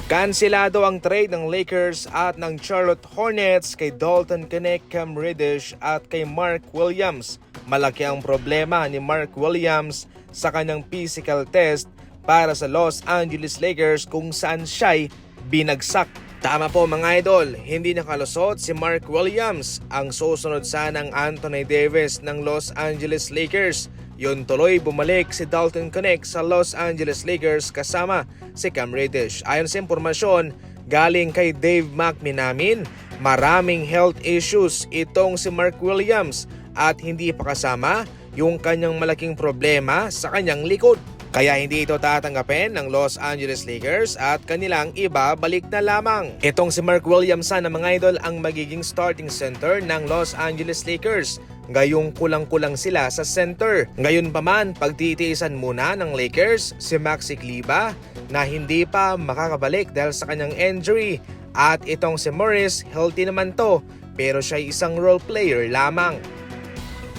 Kanselado ang trade ng Lakers at ng Charlotte Hornets kay Dalton Knecht, Cam Reddish at kay Mark Williams. Malaki ang problema ni Mark Williams sa kanyang physical test para sa Los Angeles Lakers kung saan siya'y binagsak. Tama po mga idol, hindi nakalusot si Mark Williams. Ang susunod sanang Anthony Davis ng Los Angeles Lakers. Yun tuloy bumalik si Dalton Knecht sa Los Angeles Lakers kasama si Cam Reddish. Ayon sa impormasyon galing kay Dave McMenamin, maraming health issues itong si Mark Williams at hindi pa kasama yung kanyang malaking problema sa kanyang likod. Kaya hindi ito tatanggapin ng Los Angeles Lakers at kanilang ibabalik na lamang. Itong si Mark Williams na mga idol ang magiging starting center ng Los Angeles Lakers. Ngayong kulang-kulang sila sa center. Ngayon pa man, pagtitiisan muna ng Lakers si Maxi Kleber na hindi pa makakabalik dahil sa kanyang injury. At itong si Morris, healthy naman to pero siya isang role player lamang.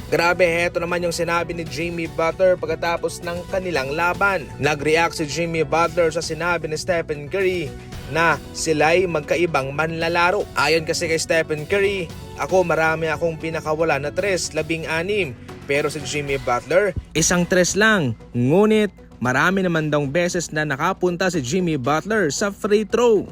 Grabe, heto naman yung sinabi ni Jimmy Butler pagkatapos ng kanilang laban. Nag-react si Jimmy Butler sa sinabi ni Stephen Curry na sila'y magkaibang manlalaro. Ayon kasi kay Stephen Curry, marami akong pinakawala na 3, 16. Pero si Jimmy Butler, isang 3 lang. Ngunit marami naman daw beses na nakapunta si Jimmy Butler sa free throw.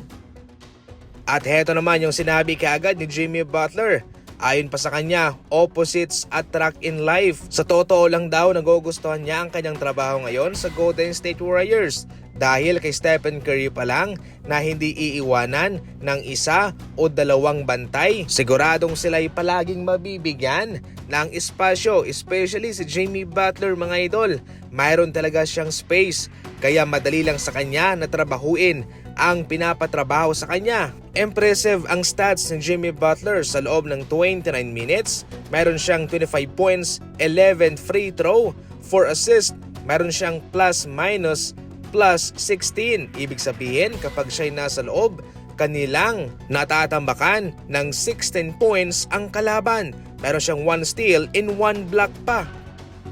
At heto naman yung sinabi kaagad ni Jimmy Butler. Ayon pa sa kanya, opposites attract in life. Sa totoo lang daw, nagugustuhan niya ang kanyang trabaho ngayon sa Golden State Warriors dahil kay Stephen Curry pa lang na hindi iiwanan ng 1 o 2 bantay. Siguradong sila'y palaging mabibigyan ng espasyo, especially si Jimmy Butler mga idol. Mayroon talaga siyang space kaya madali lang sa kanya na trabahuin ang pinapatrabaho sa kanya. Impressive ang stats ng Jimmy Butler sa loob ng 29 minutes. Mayroon siyang 25 points, 11 free throw, 4 assists. Mayroon siyang plus-minus plus 16. Ibig sabihin kapag siya'y nasa loob, kanilang natatambakan ng 16 points ang kalaban. Mayroon siyang 1 steal in 1 block pa.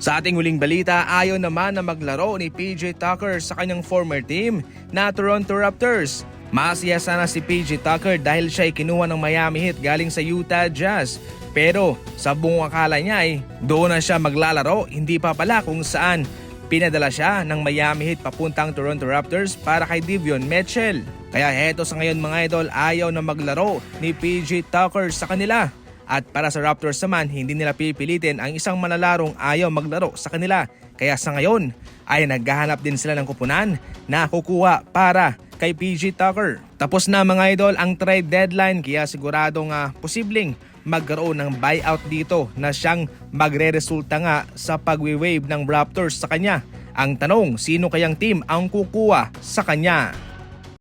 Sa ating huling balita, ayaw naman na maglaro ni PJ Tucker sa kanyang former team na Toronto Raptors. Masaya sana si PJ Tucker dahil siya ay kinuha ng Miami Heat galing sa Utah Jazz. Pero sa buong akala niya ay doon na siya maglalaro, hindi pa pala kung saan pinadala siya ng Miami Heat papuntang Toronto Raptors para kay Davion Mitchell. Kaya heto sa ngayon mga idol, ayaw na maglaro ni PJ Tucker sa kanila. At para sa Raptors naman, hindi nila pipilitin ang isang manalarong ayaw maglaro sa kanila. Kaya sa ngayon ay naghahanap din sila ng kupunan na kukuha para kay PJ Tucker. Tapos na mga idol ang trade deadline kaya siguradong posibleng magkaroon ng buyout dito na siyang magre-resulta nga sa pag-waive ng Raptors sa kanya. Ang tanong, sino kayang team ang kukuha sa kanya?